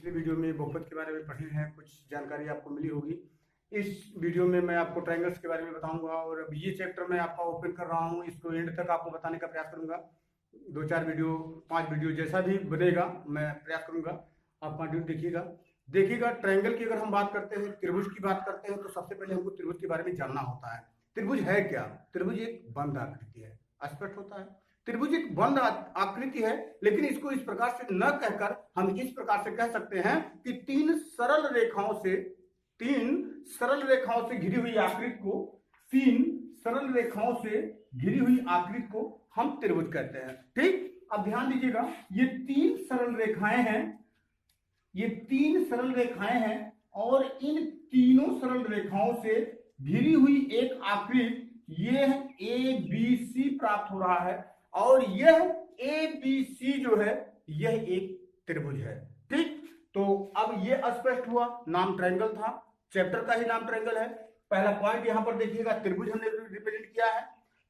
पिछले वीडियो में बहुपद के बारे में पढ़े हैं, कुछ जानकारी आपको मिली होगी। इस वीडियो में मैं आपको ट्रायंगल्स के बारे में बताऊंगा और अब ये चैप्टर मैं आपका ओपन कर रहा हूँ, इसको एंड तक आपको बताने का प्रयास करूंगा। 2-4 वीडियो 5 वीडियो जैसा भी बनेगा मैं प्रयास करूंगा, आप कंटिन्यू देखिएगा। ट्रायंगल की अगर हम बात करते हैं, त्रिभुज की बात करते हैं, तो सबसे पहले हमको त्रिभुज के बारे में जानना होता है। त्रिभुज है क्या? त्रिभुज एक बंद आकृति है, स्पष्ट होता है। त्रिभुज एक बंद आकृति है, लेकिन इसको इस प्रकार से न कहकर हम इस प्रकार से कह सकते हैं कि तीन सरल रेखाओं से घिरी हुई आकृति को हम त्रिभुज कहते हैं। ठीक, अब ध्यान दीजिएगा, ये तीन सरल रेखाएं हैं और इन तीनों सरल रेखाओं से घिरी हुई एक आकृति ये ABC प्राप्त हो रहा है और यह ABC जो है यह एक त्रिभुज है। ठीक, तो अब ये स्पष्ट हुआ, नाम ट्रायंगल था, चैप्टर का ही नाम ट्रायंगल है। पहला पॉइंट यहां पर देखिएगा, त्रिभुज हमने रिप्रेजेंट किया है।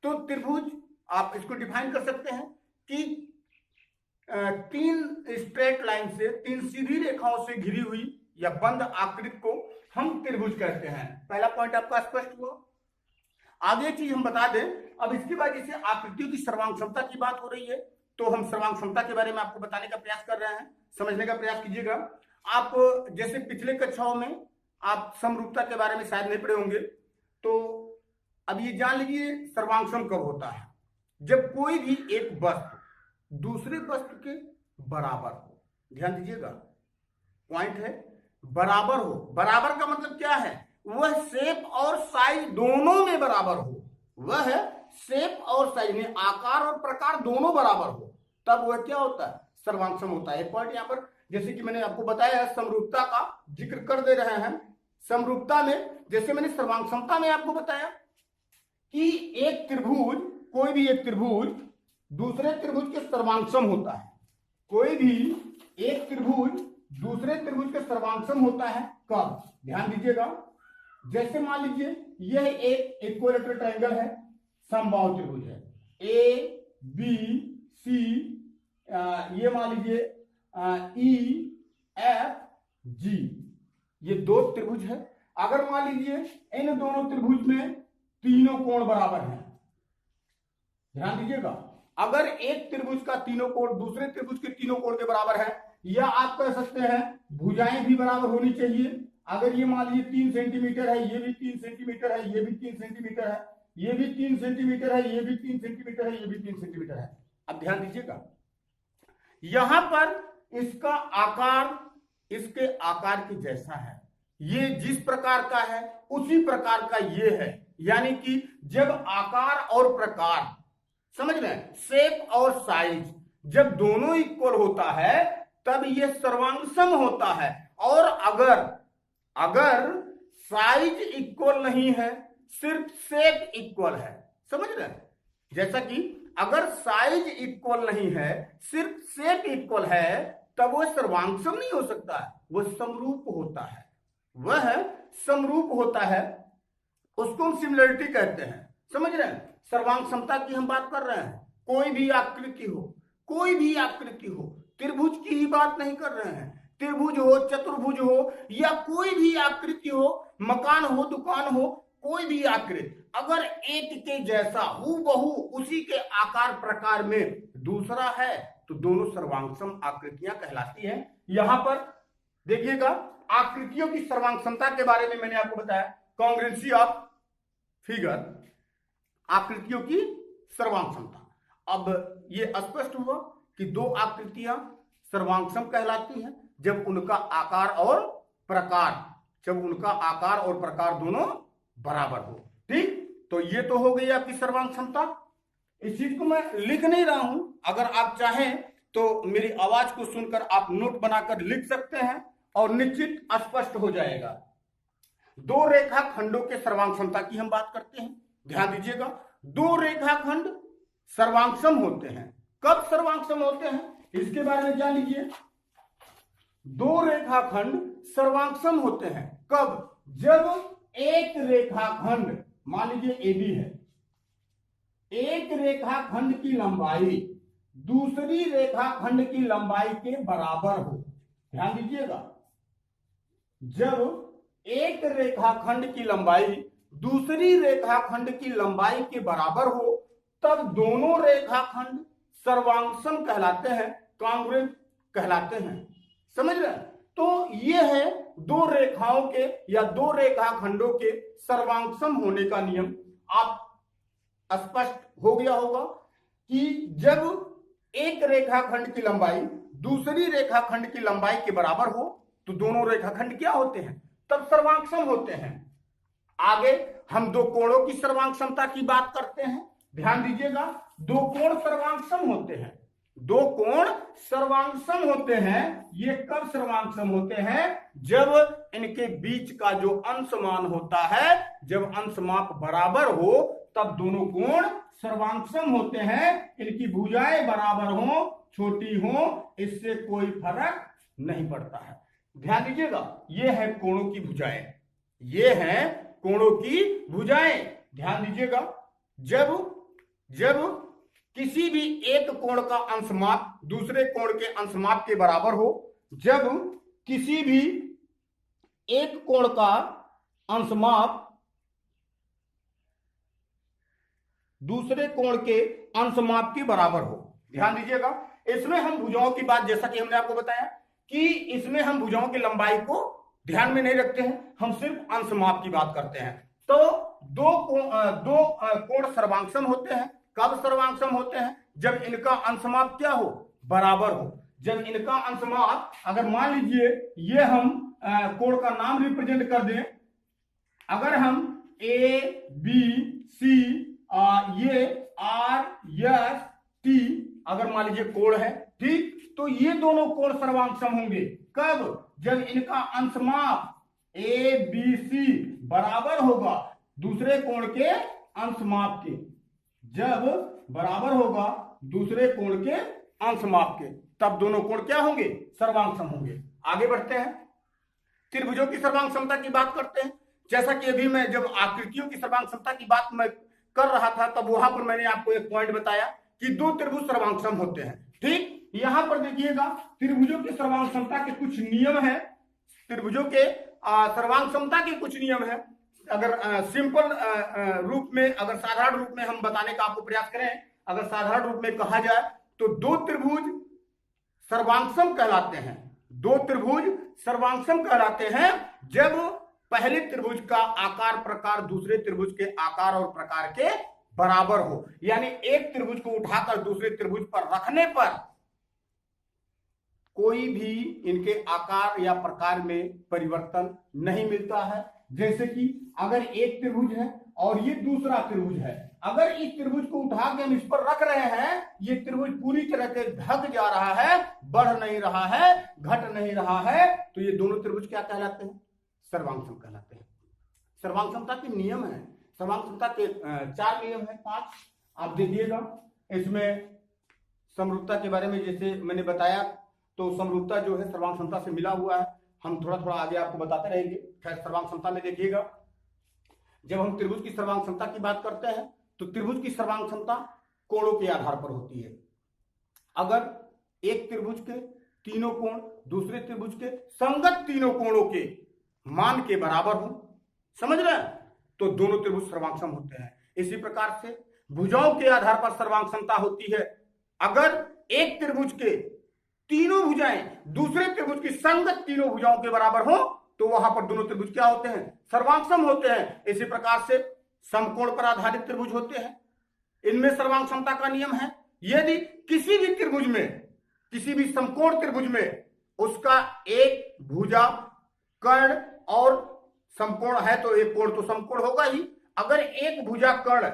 तो त्रिभुज आप इसको डिफाइन कर सकते हैं कि तीन स्ट्रेट लाइन से, तीन सीधी रेखाओं से घिरी हुई या बंद आकृति को हम त्रिभुज कहते हैं। पहला पॉइंट आपका स्पष्ट हुआ। आगे चीज हम बता दें, अब इसके बाद जैसे आकृतियों की सर्वांग क्षमता की बात हो रही है, तो हम सर्वांग क्षमता के बारे में आपको बताने का प्रयास कर रहे हैं, समझने का प्रयास कीजिएगा। आप जैसे पिछले कक्षाओं में आप समरूपता के बारे में शायद नहीं पढ़े होंगे, तो अब ये जान लीजिए सर्वांग कब होता है, जब कोई भी एक वस्तु दूसरे वस्तु के बराबर हो। ध्यान दीजिएगा, पॉइंट है बराबर हो। बराबर का मतलब क्या है? वह शेप और साइज दोनों में बराबर हो। वह शेप और साइज में आकार और प्रकार दोनों बराबर हो, तब वह क्या होता है? सर्वांग होता है। एक पॉइंट यहाँ पर जैसे कि मैंने आपको बताया है, समरूपता का जिक्र कर दे रहे हैं। समरूपता में जैसे मैंने सर्वांग क्षमता में आपको बताया कि एक त्रिभुज, कोई भी एक त्रिभुज दूसरे त्रिभुज के सर्वांगसम होता है। कोई भी एक त्रिभुज दूसरे त्रिभुज के सर्वांगसम होता है कब? ध्यान दीजिएगा, जैसे मान लीजिए यह एक इक्विलैटरल ट्रायंगल है, समबाहु त्रिभुज है, ABC, ये मान लीजिए EFG, ये दो त्रिभुज है। अगर मान लीजिए इन दोनों त्रिभुज में तीनों कोण बराबर हैं, ध्यान दीजिएगा, अगर एक त्रिभुज का तीनों कोण दूसरे त्रिभुज के तीनों कोण के बराबर है, या आप कह सकते हैं भुजाएं भी बराबर होनी चाहिए। अगर ये मान लीजिए 3 सेंटीमीटर है, ये भी 3 सेंटीमीटर है, ये भी 3 सेंटीमीटर है, ये भी 3 सेंटीमीटर है, ये भी 3 सेंटीमीटर है, ये भी 3 सेंटीमीटर है। अब ध्यान दीजिएगा, यहां पर इसका आकार इसके आकार के जैसा है, ये जिस प्रकार का है उसी प्रकार का ये है। यानी कि जब आकार और प्रकार, समझ रहे हैं, शेप और साइज जब दोनों इक्वल होता है तब ये सर्वांगसम होता है। और अगर साइज इक्वल नहीं है, सिर्फ शेप इक्वल है, समझ रहे हैं, जैसा कि अगर साइज इक्वल नहीं है, सिर्फ शेप इक्वल है, तब वह सर्वांगसम नहीं हो सकता है, वह समरूप होता है। वह समरूप होता है, उसको हम सिमिलरिटी कहते हैं। समझ रहे हैं, सर्वांग क्षमता की हम बात कर रहे हैं। कोई भी आकृति हो, त्रिभुज की ही बात नहीं कर रहे हैं। त्रिभुज हो, चतुर्भुज हो, या कोई भी आकृति हो, मकान हो, दुकान हो, कोई भी आकृति अगर एक के जैसा हूबहू उसी के आकार प्रकार में दूसरा है, तो दोनों सर्वांगसम आकृतियां कहलाती हैं। यहां पर देखिएगा, आकृतियों की सर्वांग क्षमता के बारे में मैंने आपको बताया, कॉन्ग्रुएंसी ऑफ फिगर, आकृतियों की सर्वांग क्षमता। अब ये स्पष्ट हुआ कि दो आकृतियां सर्वांगसम कहलाती हैं जब उनका आकार और प्रकार दोनों बराबर हो। ठीक, तो ये तो हो गई आपकी सर्वांग क्षमता। इस चीज को मैं लिख नहीं रहा हूं, अगर आप चाहें तो मेरी आवाज को सुनकर आप नोट बनाकर लिख सकते हैं और निश्चित स्पष्ट हो जाएगा। दो रेखाखंडों के सर्वांग क्षमता की हम बात करते हैं। ध्यान दीजिएगा, दो रेखाखंड सर्वांगसम होते हैं। कब सर्वांगसम होते हैं इसके बारे में जान लीजिए। दो रेखाखंड सर्वांगसम होते हैं कब? जब एक रेखाखंड, मान लीजिए AB है, एक रेखाखंड की लंबाई दूसरी रेखाखंड की लंबाई के बराबर हो। ध्यान दीजिएगा, जब एक रेखाखंड की लंबाई दूसरी रेखाखंड की लंबाई के बराबर हो तब दोनों रेखाखंड सर्वांगसम कहलाते हैं, कांग्रुएंट कहलाते हैं। समझ रहे? तो ये है दो रेखाओं के या दो रेखाखंडों के सर्वांगसम होने का नियम। आप स्पष्ट हो गया होगा कि जब एक रेखाखंड की लंबाई दूसरी रेखाखंड की लंबाई के बराबर हो तो दोनों रेखाखंड क्या होते हैं? तब सर्वांगसम होते हैं। आगे हम दो कोणों की सर्वांगसमता की बात करते हैं। ध्यान दीजिएगा, दो कोण सर्वांगसम होते हैं। दो कोण सर्वांगसम होते हैं। ये कब सर्वांगसम होते हैं? जब इनके बीच का जो अंशमान होता है, जब अंशमाप बराबर हो तब दोनों कोण सर्वांगसम होते हैं। इनकी भुजाएं बराबर हो, छोटी हो, इससे कोई फर्क नहीं पड़ता है। ध्यान दीजिएगा, ये है कोणों की भुजाएं, ये है कोणों की भुजाएं। ध्यान दीजिएगा, जब किसी भी एक कोण का अंशमाप दूसरे कोण के अंशमाप के बराबर हो, जब किसी भी एक कोण का अंशमाप दूसरे कोण के अंशमाप के बराबर हो। ध्यान दीजिएगा, इसमें हम भुजाओं की बात, जैसा कि हमने आपको बताया कि इसमें हम भुजाओं की लंबाई को ध्यान में नहीं रखते हैं, हम सिर्फ अंशमाप की बात करते हैं। तो दो कोण सर्वांगसम होते हैं। कब सर्वांगसम होते हैं? जब इनका अंशमाप क्या हो? बराबर हो। जब इनका अंशमाप, अगर मान लीजिए ये हम कोण का नाम रिप्रेजेंट कर दें, अगर हम ए बी सी ये आर एस टी अगर मान लीजिए कोण है, ठीक, तो ये दोनों कोण सर्वांगसम होंगे। कब? जब इनका अंशमाप ए बी सी बराबर होगा दूसरे कोण के अंशमाप के। जब बराबर होगा दूसरे कोण के अंशमाप के, तब दोनों कोण क्या होंगे? सर्वांगसम होंगे। आगे बढ़ते हैं, त्रिभुजों की सर्वांगसमता की बात करते हैं। जैसा कि अभी मैं जब आकृतियों की सर्वांगसमता की बात मैं कर रहा था तब वहां पर मैंने आपको एक पॉइंट बताया कि दो त्रिभुज सर्वांगसम होते हैं। ठीक, यहां पर देखिएगा त्रिभुजों की सर्वांगसमता के कुछ नियम है। त्रिभुजों के सर्वांगसमता के कुछ नियम है। अगर सिंपल रूप में, अगर साधारण रूप में हम बताने का आपको प्रयास करें, अगर साधारण रूप में कहा जाए तो दो त्रिभुज सर्वांगसम कहलाते हैं। दो त्रिभुज सर्वांगसम कहलाते हैं जब पहले त्रिभुज का आकार प्रकार दूसरे त्रिभुज के आकार और प्रकार के बराबर हो। यानी एक त्रिभुज को उठाकर दूसरे त्रिभुज पर रखने पर कोई भी इनके आकार या प्रकार में परिवर्तन नहीं मिलता है। जैसे कि अगर एक त्रिभुज है और ये दूसरा त्रिभुज है, अगर इस त्रिभुज को उठा के हम इस पर रख रहे हैं, ये त्रिभुज पूरी तरह से ढक जा रहा है, बढ़ नहीं रहा है, घट नहीं रहा है, तो ये दोनों त्रिभुज क्या कहलाते हैं? सर्वांगसम कहलाते हैं। सर्वांगसमता के नियम है, सर्वांगसमता के 4 नियम है, 5 आप देखिएगा। इसमें समरूपता के बारे में जैसे मैंने बताया, तो समरूपता जो है सर्वांगसमता से मिला हुआ है। हम थोड़ा थोड़ा आगे आपको बताते रहेंगे। खैर, सर्वांगसमता में देखिएगा, जब हम त्रिभुज की सर्वांगसमता की बात करते हैं तो त्रिभुज की सर्वांगसमता कोणों के आधार पर होती है। अगर एक त्रिभुज के तीनों कोण दूसरे त्रिभुज के संगत तीनों कोणों के मान के बराबर हो, समझ रहे हैं, तो दोनों त्रिभुज सर्वांगसम होते हैं। इसी प्रकार से भुजाओं के आधार पर सर्वांगसमता होती है। अगर एक त्रिभुज के तीनों भुजाएं दूसरे त्रिभुज की संगत तीनों भुजाओं के बराबर हो तो वहां पर दोनों त्रिभुज क्या होते हैं? सर्वांगसम होते हैं। इसी प्रकार से समकोण पर आधारित त्रिभुज होते हैं, इनमें सर्वांगसमता का नियम है। यदि किसी भी त्रिभुज में, किसी भी समकोण त्रिभुज में उसका एक भुजा कर्ण और समकोण है तो एक कोण तो समकोण होगा ही। अगर एक भुजा कर्ण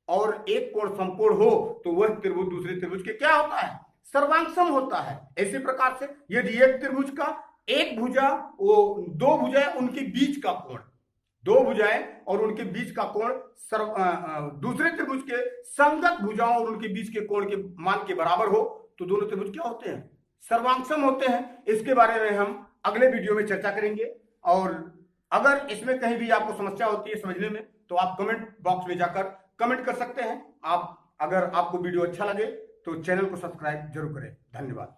और एक कोण समकोण हो तो वह त्रिभुज दूसरे त्रिभुज के क्या होता है? सर्वांगसम होता है। इसी प्रकार से यदि एक त्रिभुज का एक भुजा, वो दो भुजाएं, उनके बीच का कोण, दो भुजाएं और उनके बीच का कोण दूसरे त्रिभुज के संगत भुजाओं और उनके बीच के कोण के मान के बराबर हो तो दोनों त्रिभुज क्या होते हैं? सर्वांगसम होते हैं। इसके बारे में हम अगले वीडियो में चर्चा करेंगे। और अगर इसमें कहीं भी आपको समस्या होती है समझने में तो आप कमेंट बॉक्स में जाकर कमेंट कर सकते हैं। आप, अगर आपको वीडियो अच्छा लगे तो चैनल को सब्सक्राइब जरूर करें। धन्यवाद।